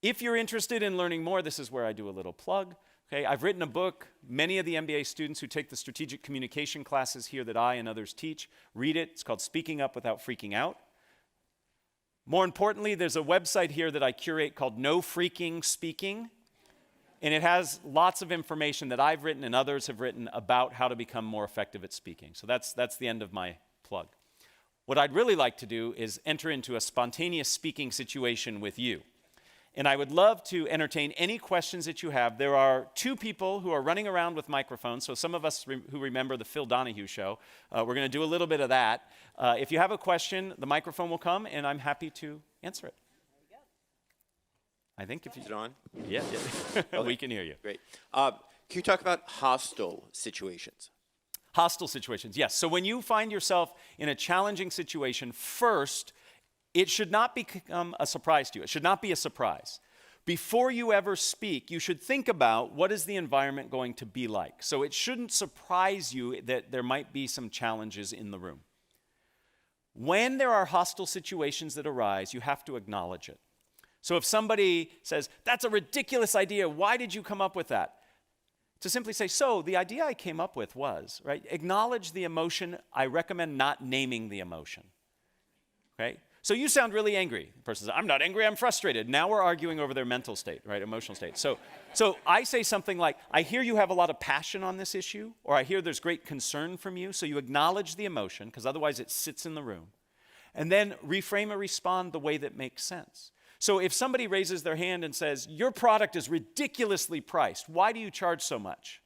If you're interested in learning more, this is where I do a little plug. Okay, I've written a book. Many of the MBA students who take the strategic communication classes here that I and others teach read it. It's called Speaking Up Without Freaking Out. More importantly, there's a website here that I curate called No Freaking Speaking, and it has lots of information that I've written and others have written about how to become more effective at speaking. So that's the end of my plug. What I'd really like to do is enter into a spontaneous speaking situation with you. And I would love to entertain any questions that you have. There are 2 people who are running around with microphones. So some of us who remember the Phil Donahue show, we're going to do a little bit of that. If you have a question, the microphone will come, and I'm happy to answer it. There we go. I think if you... Is it on? Yeah. Okay. We can hear you. Great. Can you talk about hostile situations? Hostile situations, yes. So when you find yourself in a challenging situation, first, it should not become a surprise to you. It should not be a surprise. Before you ever speak, you should think about what is the environment going to be like. So it shouldn't surprise you that there might be some challenges in the room. When there are hostile situations that arise, you have to acknowledge it. So if somebody says, "That's a ridiculous idea, why did you come up with that?" To simply say, "So the idea I came up with was," right? Acknowledge the emotion. I recommend not naming the emotion. Okay? So you sound really angry. The person says, "I'm not angry, I'm frustrated." Now we're arguing over their mental state, right? Emotional state. So I say something like, "I hear you have a lot of passion on this issue," or "I hear there's great concern from you." So you acknowledge the emotion, because otherwise it sits in the room. And then reframe or respond the way that makes sense. So if somebody raises their hand and says, "Your product is ridiculously priced. Why do you charge so much?"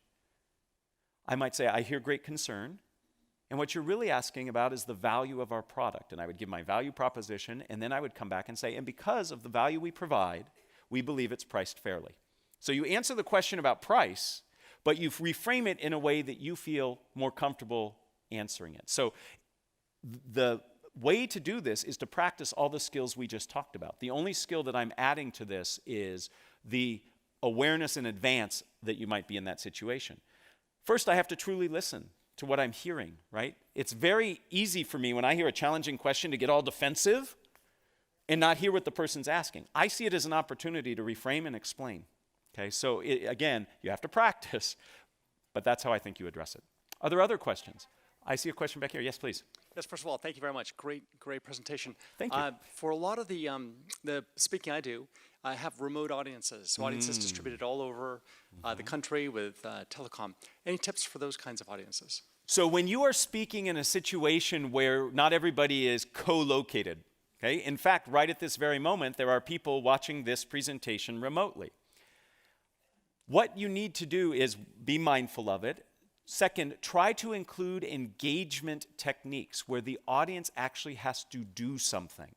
I might say, "I hear great concern, And what you're really asking about is the value of our product. And I would give my value proposition, and then I would come back and say, and because of the value we provide, we believe it's priced fairly. So you answer the question about price, but you reframe it in a way that you feel more comfortable answering it. So the way to do this is to practice all the skills we just talked about. The only skill that I'm adding to this is the awareness in advance that you might be in that situation. First, I have to truly listen to what I'm hearing, right? It's very easy for me when I hear a challenging question to get all defensive and not hear what the person's asking. I see it as an opportunity to reframe and explain. Okay, so again, you have to practice, but that's how I think you address it. Are there other questions? I see a question back here. Yes, please. Yes, first of all, thank you very much. Great presentation. Thank you. For a lot of the speaking I do, I have remote audiences, so audiences distributed all over the country with telecom. Any tips for those kinds of audiences? So when you are speaking in a situation where not everybody is co-located, okay? In fact, right at this very moment, there are people watching this presentation remotely. What you need to do is be mindful of it. Second, try to include engagement techniques where the audience actually has to do something.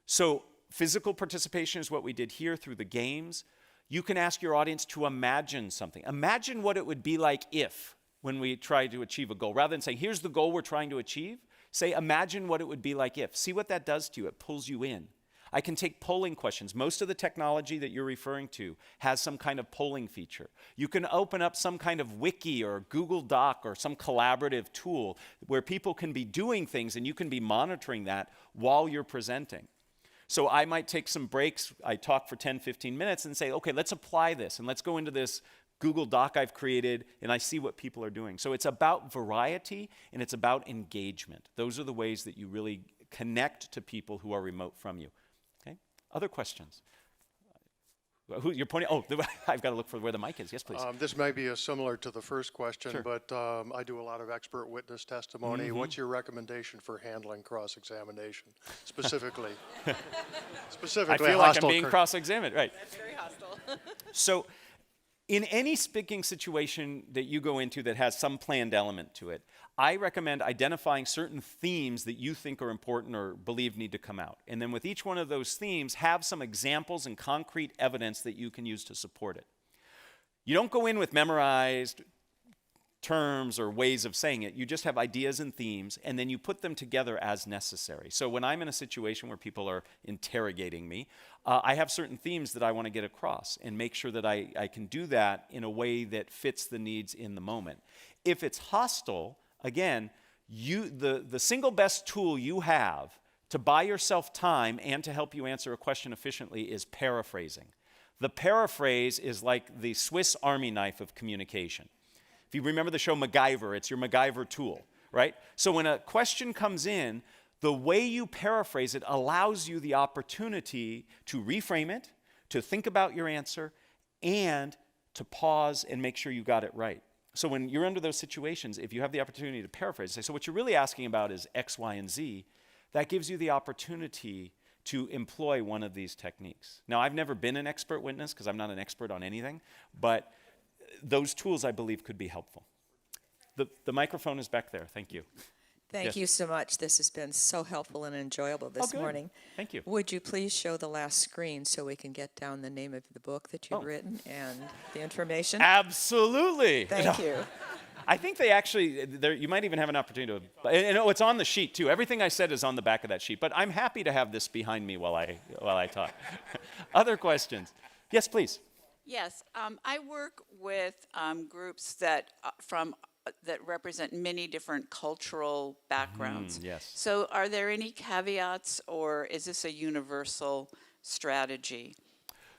So physical participation is what we did here through the games. You can ask your audience to imagine something. Imagine what it would be like if, when we try to achieve a goal. Rather than saying, here's the goal we're trying to achieve, say, imagine what it would be like if. See what that does to you. It pulls you in. I can take polling questions. Most of the technology that you're referring to has some kind of polling feature. You can open up some kind of wiki or Google Doc or some collaborative tool where people can be doing things and you can be monitoring that while you're presenting. So I might take some breaks. I talk for 10, 15 minutes and say, okay, let's apply this and let's go into this Google Doc I've created and I see what people are doing. So it's about variety and it's about engagement. Those are the ways that you really connect to people who are remote from you. Other questions? Who you're pointing? Oh, I've got to look for where the mic is. Yes, please. This may be similar to the first question, Sure. but I do a lot of expert witness testimony. What's your recommendation for handling cross-examination, specifically? I Specifically, feel like I'm hostile being cross-examined. Right. That's very hostile. So in any speaking situation that you go into that has some planned element to it, I recommend identifying certain themes that you think are important or believe need to come out. And then with each one of those themes, have some examples and concrete evidence that you can use to support it. You don't go in with memorized terms or ways of saying it. You just have ideas and themes, and then you put them together as necessary. So when I'm in a situation where people are interrogating me, I have certain themes that I want to get across and make sure that I can do that in a way that fits the needs in the moment. If it's hostile, again, the single best tool you have to buy yourself time and to help you answer a question efficiently is paraphrasing. The paraphrase is like the Swiss Army knife of communication. If you remember the show MacGyver, it's your MacGyver tool, right? So when a question comes in, the way you paraphrase it allows you the opportunity to reframe it, to think about your answer, and to pause and make sure you got it right. So when you're under those situations, if you have the opportunity to paraphrase, say, so what you're really asking about is X, Y, and Z, that gives you the opportunity to employ one of these techniques. Now, I've never been an expert witness because I'm not an expert on anything, but those tools, I believe, could be helpful. The microphone is back there. Thank you. Thank Yes. you so much. This has been so helpful and enjoyable this good. morning. Thank you. Would you please show the last screen so we can get down the name of the book that you've written and the information? Absolutely. Thank you. I think they actually, you might even have an opportunity to, and it's on the sheet too. Everything I said is on the back of that sheet, but I'm happy to have this behind me while I talk. Other questions? Yes, please. Yes, I work with groups that that represent many different cultural backgrounds. Yes. So are there any caveats, or is this a universal strategy?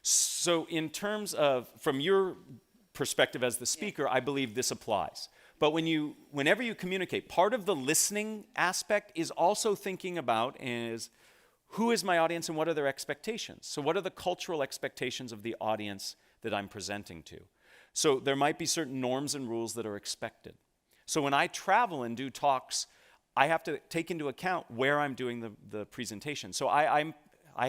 So in terms of, from your perspective as the speaker, I believe this applies. But whenever you communicate, part of the listening aspect is also thinking about is, who is my audience and what are their expectations? So what are the cultural expectations of the audience that I'm presenting to? So there might be certain norms and rules that are expected. So when I travel and do talks, I have to take into account where I'm doing the presentation. So I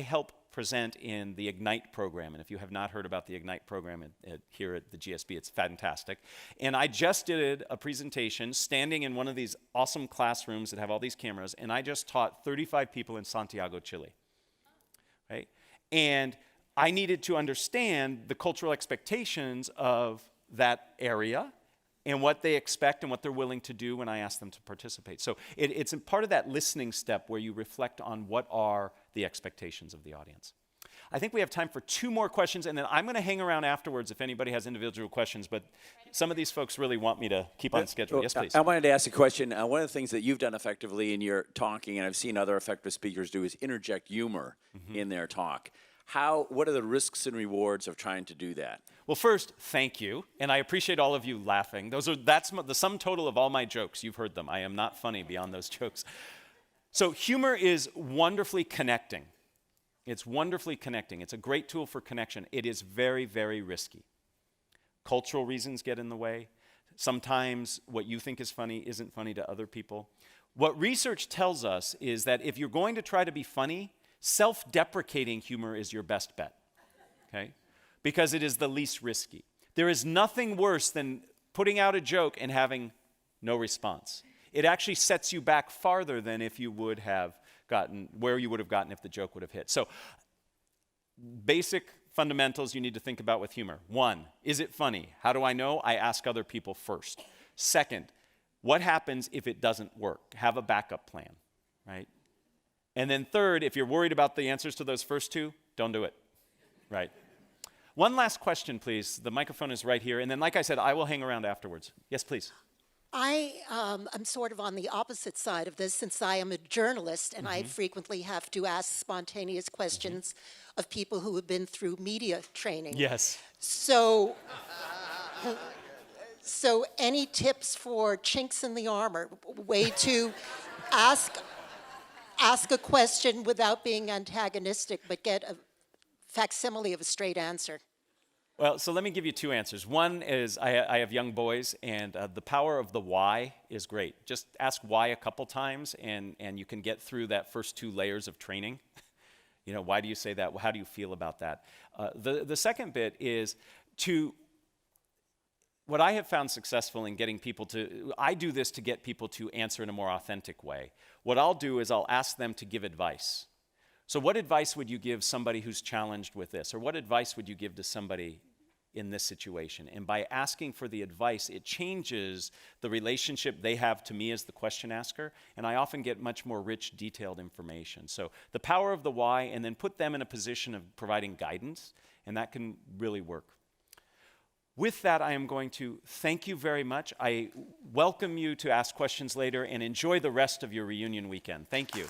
help present in the Ignite program. And if you have not heard about the Ignite program here at the GSB, it's fantastic. And I just did a presentation standing in one of these awesome classrooms that have all these cameras, and I just taught 35 people in Santiago, Chile. Right? And I needed to understand the cultural expectations of that area and what they expect and what they're willing to do when I ask them to participate. So it's a part of that listening step where you reflect on what are the expectations of the audience. I think we have time for 2 more questions, and then I'm going to hang around afterwards if anybody has individual questions, but some of these folks really want me to keep on schedule. Yes, please. I wanted to ask a question. One of the things that you've done effectively in your talking, and I've seen other effective speakers do, is interject humor in their talk. What are the risks and rewards of trying to do that? Well, first, thank you, and I appreciate all of you laughing. That's the sum total of all my jokes. You've heard them. I am not funny beyond those jokes. So humor is wonderfully connecting. It's wonderfully connecting. It's a great tool for connection. It is very, very risky. Cultural reasons get in the way. Sometimes what you think is funny isn't funny to other people. What research tells us is that if you're going to try to be funny, self-deprecating humor is your best bet, okay? Because it is the least risky. There is nothing worse than putting out a joke and having no response. It actually sets you back farther than if you would have gotten, where you would have gotten if the joke would have hit. So, basic fundamentals you need to think about with humor. 1, is it funny? How do I know? I ask other people first. 2nd, what happens if it doesn't work? Have a backup plan, right? And then 3rd, if you're worried about the answers to those first 2, don't do it, right? One last question, please. The microphone is right here. And then, like I said, I will hang around afterwards. Yes, please. I am sort of on the opposite side of this since I am a journalist and I frequently have to ask spontaneous questions of people who have been through media training. Yes. So any tips for chinks in the armor, way to ask a question without being antagonistic but get a facsimile of a straight answer? Well, so let me give you 2 answers. One is I have young boys, and the power of the why is great. Just ask why a couple times, and you can get through that first 2 layers of training. You know, why do you say that? How do you feel about that? The second bit is what I have found successful in getting people I do this to get people to answer in a more authentic way. What I'll do is I'll ask them to give advice. So what advice would you give somebody who's challenged with this? Or what advice would you give to somebody in this situation? And by asking for the advice, it changes the relationship they have to me as the question asker, and I often get much more rich, detailed information. So the power of the why, and then put them in a position of providing guidance, and that can really work. With that, I am going to thank you very much. I welcome you to ask questions later, and enjoy the rest of your reunion weekend. Thank you.